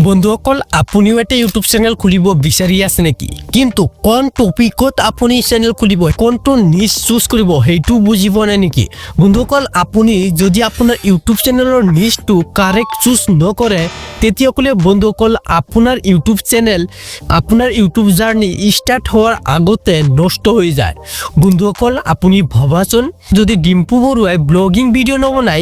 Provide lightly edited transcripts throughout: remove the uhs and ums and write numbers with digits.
বন্ধুসকল আপুনিও এটা ইউটিউব চেনেল খুলিব বিচাৰি আছে নেকি কিন্তু কোন টপিকত আপুনি চেনেল খুলিব কোনটো নিশ চুজ কৰিব হেতু বুজিব নাই নেকি বন্ধুসকল আপুনি যদি আপোনাৰ ইউটিউব চেনেলৰ নিশটো কাৰেক্ট চুজ নকৰে তেতিয়াকলে বন্ধুসকল আপোনাৰ ইউটিউব চেনেল আপোনাৰ ইউটিউব জাৰ্নি ষ্টাৰ্ট হোৱাৰ আগতে নষ্ট হৈ যায় বন্ধুসকল আপুনি ভাবাচোন যদি ডিম্পু বৰুৱাই ব্লগিং ভিডিঅ' নবনাই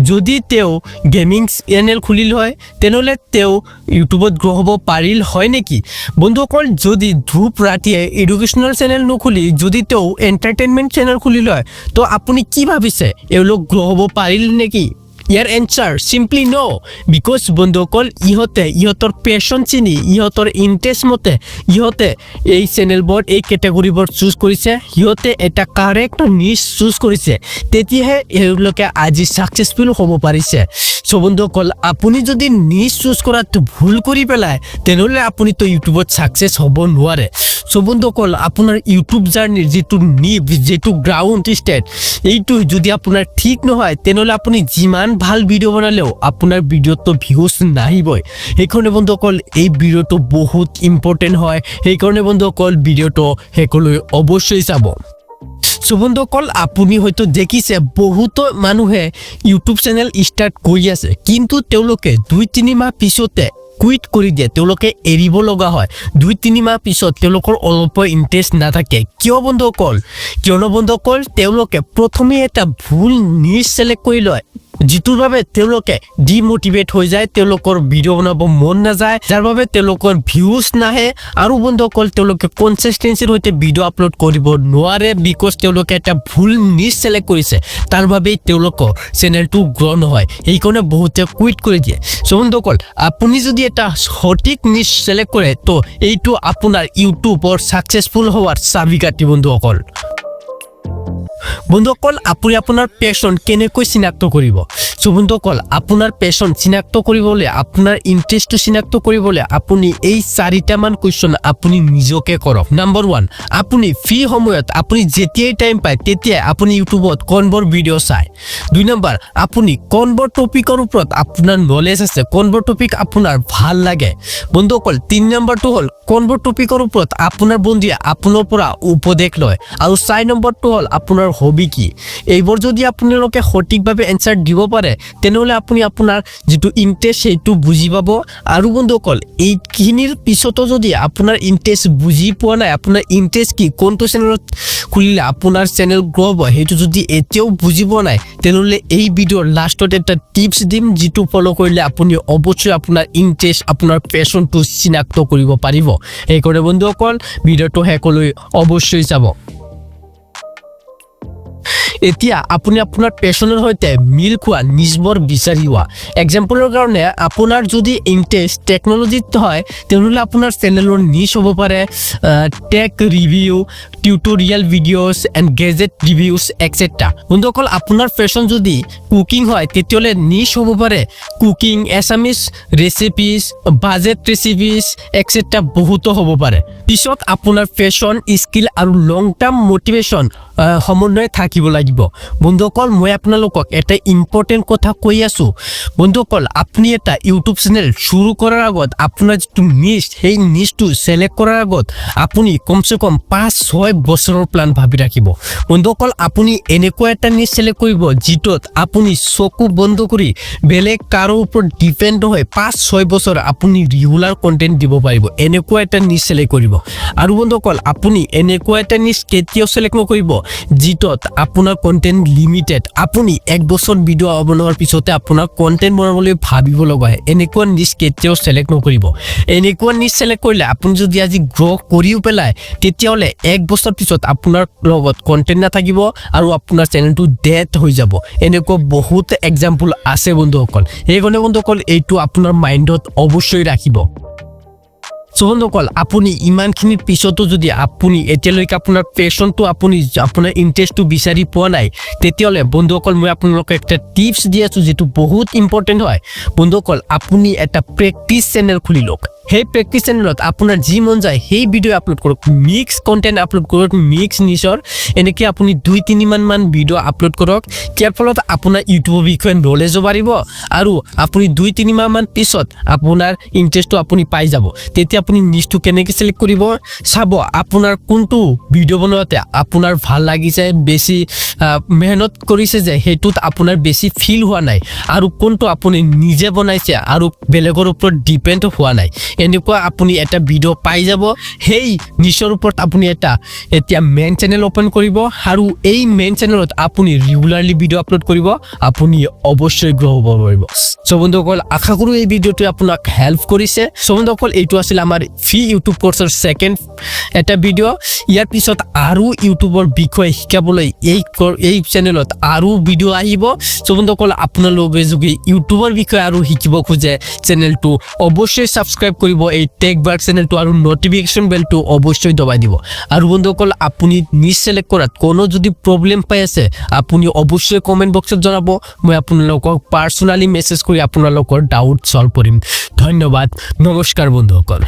যদি তেও গেমিং চেনেল খুলিল হয় তেনেহলে তেও ইউটিউবত গ্ৰ হ'ব পাৰিল হয় নেকি বন্ধুসকল যদি ধ্ৰুৱ ৰাতিয়ে এডুকেশ্যনেল চেনেল নখুলি যদি তেও এন্টাৰটেইনমেন্ট চেনেল খুলি লয় তো আপুনি কি ভাবিছে এওঁলোক গ্ৰ হ'ব পাৰিল নেকি ইয়াৰ এনসাৰ সিম্পলি নো বিকজ বন্ধুসকল ইহঁতৰ পেশন চিনি ইহঁতৰ ইন্টাৰেষ্ট মতে ইহঁতে এই চেনেলবোৰ এই কেটেগৰীবোৰ চুজ কৰিছে ইহঁতে এটা কাৰেক্ট নিশ চুজ কৰিছে তেতিয়াহে এওঁলোকে আজি সাকসেসফুল হ'ব পাৰিছে সো বন্ধুসকল আপুনি যদি নিশ চুজ কৰাত ভুল কৰি পেলায় তেনেহলে আপুনি তো ইউটিউবত সাকসেস হ'ব নোৱাৰে সো বন্ধুসকল আপোনাৰ ইউটিউব জাৰ্নিৰ যেটো নিভ যেটো গ্ৰাউণ্ড ষ্টেট এইটো যদি আপোনাৰ ঠিক নহয় তেনেহলে আপুনি যিমান ভাল ভিডিও বনালেও আপোনাৰ ভিডিওত তো ভিউজ নাহিবই সেইকাৰণে বন্ধুসকল এই ভিডিওটো বহুত ইম্পৰ্টেন্ট হয় সেইকাৰণে বন্ধুসকল ভিডিওটো হেকলৈ অৱশ্যই চাব সো বন্ধুসকল আপুনি হয়তো দেখিছে বহুত মানুহে ইউটিউব চেনেল ষ্টাৰ্ট কৰি আছে কিন্তু তেওঁলোকে 2-3 মাহ পিছতে কুইট কৰি দিয়ে তেওঁলোকে এৰিব লগা হয় 2-3 মাহ পিছত তেওঁলোকৰ অলপ ইন্টাৰেষ্ট নাথাকে কিয় বন্ধুসকল কিয়নো বন্ধুসকল তেওঁলোকে প্ৰথমে এটা ভুল নিশ সিলেক্ট কৰি লয় যিটোৰ বাবে তেওঁলোকে ডিমোটিভেট হৈ যায় তেওঁলোকৰ ভিডিও বনাব মন নাযায় যাৰ বাবে তেওঁলোকৰ ভিউজ নাহে আৰু বন্ধুসকল তেওঁলোকে কনসিস্টেন্সিৰ সৈতে ভিডিও আপলোড কৰিব নোৱাৰে বিকজ তেওঁলোকে এটা ভুল নিশ সিলেক্ট কৰিছে তাৰ বাবে তেওঁলোকৰ চেনেলটো গ্ৰ নহয় এইকাৰণে বহুতে কুইট কৰি দিয়ে সো বন্ধুসকল আপুনি যদি এটা সঠিক নিশ সিলেক্ট কৰে তো এইটো আপোনাৰ ইউটিউবৰ সাকসেসফুল হোৱাৰ চাবিকাঠি বন্ধুসকল বন্ধুসকল আপুনি আপোনাৰ পেশন কেনেকৈ চিনাক্ত কৰিব সো বন্ধুসকল আপোনাৰ পেশন চিনাক্ত কৰিবলৈ আপোনাৰ ইন্টাৰেষ্টটো চিনাক্ত কৰিবলৈ আপুনি এই 4টা মান কোৱেশ্চন আপুনি নিজকে কৰক নাম্বাৰ 1 আপুনি ফ্ৰী সময়ত আপুনি যেতিয়াই টাইম পায় তেতিয়াই আপুনি ইউটিউবত কোনবোৰ ভিডিও চাই 2 নম্বৰ আপুনি কোনবোৰ টপিকৰ ওপৰত আপোনাৰ নলেজ আছে কোনবোৰ টপিক আপোনাৰ ভাল লাগে বন্ধুসকল 3 নম্বৰটো হ'ল কোনবোৰ টপিকৰ ওপৰত আপোনাৰ বন্ধুৱে আপোনাৰ পৰা উপদেশ লয় আৰু 4 নম্বৰটো হ'ল আপোনাৰ হবি কি এইবোৰ যদি আপোনালোকে সঠিকভাৱে এনসাৰ দিব পাৰে তেনেহলে আপুনি আপোনাৰ যেটো ইন্টাৰেষ্ট সেইটো বুজি পাব আৰু বন্ধুসকল এইখিনিৰ পিছতো যদি আপোনাৰ ইন্টাৰেষ্ট বুজি পোৱা নাই আপোনাৰ ইন্টাৰেষ্ট কি কোনটো চেনেলত খুলিলে আপোনাৰ চেনেল গ্ৰ হ'ব সেইটো যদি এতিয়াও বুজিব নাই তেনেহলে এই ভিডিওৰ লাষ্টত এটা টিপস দিম যেটো ফলো কৰিলে আপুনি অৱশ্যই আপোনাৰ ইন্টাৰেষ্ট আপোনাৰ পেশনটো চিনাক্ত কৰিব পাৰিব এইকৰে বন্ধুসকল ভিডিওটো হেকলৈ অৱশ্যই চাব এতিয়া আপুনি আপোনাৰ পেশনৰ সৈতে মিল খোৱা নিজবৰ বিচাৰিৱা এক্সাম্পলৰ কাৰণে আপোনাৰ যদি ইন্টাৰেষ্ট টেকনলজিত হয় তেনেহলে আপোনাৰ চেনেলৰ নিশ হ'ব পাৰে tech review tutorial videos and gadget reviews etcetera বন্ধুসকল আপোনাৰ পেশন যদি কুকিং হয় তেতিয়ালে নিশ হ'ব পাৰে কুকিং এছামিজ ৰেচিপিজ বাজেট ৰেচিপিজ এটসেট্ৰা বহুত হ'ব পাৰে পিছত আপোনাৰ পেশন স্কিল আৰু লং টাৰ্ম মোটিভেশন সমন্বয় থাকিব লাগিব বন্ধুসকল মই আপোনালোকক এটা ইম্পৰ্টেন্ট কথা কৈ আছো বন্ধুসকল আপুনি এটা ইউটিউব চেনেল শুৰু কৰাৰ আগত আপোনাৰ যেটো নিশ সেই নিশটো সিলেক্ট কৰাৰ আগত আপুনি কমসে কম 5-6 বছৰৰ প্ল্যান ভাবি ৰাখিব বন্ধুসকল আপুনি এনেকুৱা এটা নিশ সিলেক্ট কৰিব যিটোত আপুনি চকু বন্ধ কৰি বেলেগ কাৰো ওপৰত ডিপেন্ড হৈ 5-6 বছৰ আপুনি ৰেগুলাৰ কন্টেন্ট দিব পাৰিব এনেকুৱা এটা নিশ সিলেক্ট কৰিব আৰু বন্ধুসকল আপুনি এনেকুৱা এটা নিশ কেতিয়াও সিলেক্ট নকৰিব যিটোত আপোনাৰ কন্টেন্ট লিমিটেড আপুনি 1 বছৰ ভিডিও বনোৱাৰ পিছতে আপোনাৰ কন্টেন্ট বনাবলৈ ভাবিব লগা হয় এনেকুৱা নিশ কেতিয়াও সিলেক্ট নকৰিব এনেকুৱা নিশ সিলেক্ট কৰিলে আপুনি যদি আজি গ্ৰ কৰিও পেলায় তেতিয়ালে 1 বছৰ পিছত আপোনাৰ লগত কন্টেন্ট নাথাকিব আৰু আপোনাৰ চেনেলটো ডেথ হৈ যাব এনেকুৱা বহুত এক্সাম্পল আছে বন্ধুসকল এইকাৰণে বন্ধুসকল এইটো আপোনাৰ মাইন্ডত অৱশ্যই ৰাখিব সো বন্ধুসকল আপুনি ইমানখিনিৰ পিছতো যদি আপুনি এতিয়ালৈকে আপোনাৰ পেশনটো আপুনি আপোনাৰ ইন্টাৰেষ্টটো বিচাৰি পোৱা নাই তেতিয়ালে বন্ধুসকল মই আপোনালোকক একটা টিপস দি আছো যেটো বহুত ইম্পৰ্টেন্ট হয় বন্ধুসকল আপুনি এটা প্ৰেক্টিস চেনেল খুলি লওক সেই প্ৰেক্টিচ চেনেলত আপোনাৰ যি মন যায় সেই ভিডিঅ' আপলোড কৰক, মিক্স কণ্টেণ্ট আপলোড কৰক, মিক্স নিচৰ এনেকৈ আপুনি 2-3 মান ভিডিঅ' আপলোড কৰক। ইয়াৰ ফলত আপোনাৰ ইউটিউবৰ বিষয়ে নলেজো বাঢ়িব আৰু আপুনি 2-3 মাহ মান পিছত আপোনাৰ ইণ্টাৰেষ্টটো আপুনি পাই যাব। তেতিয়া আপুনি নিচটো কেনেকৈ চিলেক্ট কৰিব চাব, আপোনাৰ কোনটো ভিডিঅ' বনোৱাতে আপোনাৰ ভাল লাগিছে, বেছি মেহনত কৰিছে যে সেইটোত আপোনাৰ বেছি ফিল হোৱা নাই, আৰু কোনটো আপুনি নিজে বনাইছে আৰু বেলেগৰ ওপৰত ডিপেণ্ড হোৱা নাই, এনেকুৱা আপুনি এটা ভিডিঅ' পাই যাব। সেই নিচৰ ওপৰত আপুনি এতিয়া মেইন চেনেল অ'পেন কৰিব আৰু এই মেইন চেনেলত আপুনি ৰেগুলাৰলি ভিডিঅ' আপলোড কৰিব, আপুনি অৱশ্যই গ্ৰ' হ'ব পাৰিব। চ' বন্ধুসকল, আশা কৰোঁ এই ভিডিঅ'টোৱে আপোনাক হেল্প কৰিছে। চ' বন্ধুসকল, এইটো আছিল আমাৰ ফ্ৰী ইউটিউব কোৰ্চৰ ছেকেণ্ড এটা ভিডিঅ'। ইয়াৰ পিছত আৰু ইউটিউবৰ বিষয়ে শিকাবলৈ এই চেনেলত আৰু ভিডিঅ' আহিব। চ' বন্ধুসকল, আপোনালোকে যদি ইউটিউবৰ বিষয়ে আৰু শিকিব খোজে চেনেলটো অৱশ্যই ছাবস্ক্ৰাইব কৰিব, এই টেক বাৰ্গ চেনেলটো, আৰু নটিফিকেশ্যন বেলটো অৱশ্যই দবাই দিব। আৰু বন্ধুসকল, আপুনি নিজ চিলেক্ট কৰাত কোনো যদি প্ৰব্লেম পাই আছে আপুনি অৱশ্যই কমেণ্ট বক্সত জনাব, মই আপোনালোকক পাৰ্চনেলি মেছেজ কৰি আপোনালোকৰ ডাউট ছল্ভ কৰিম। ধন্যবাদ, নমস্কাৰ বন্ধুসকল।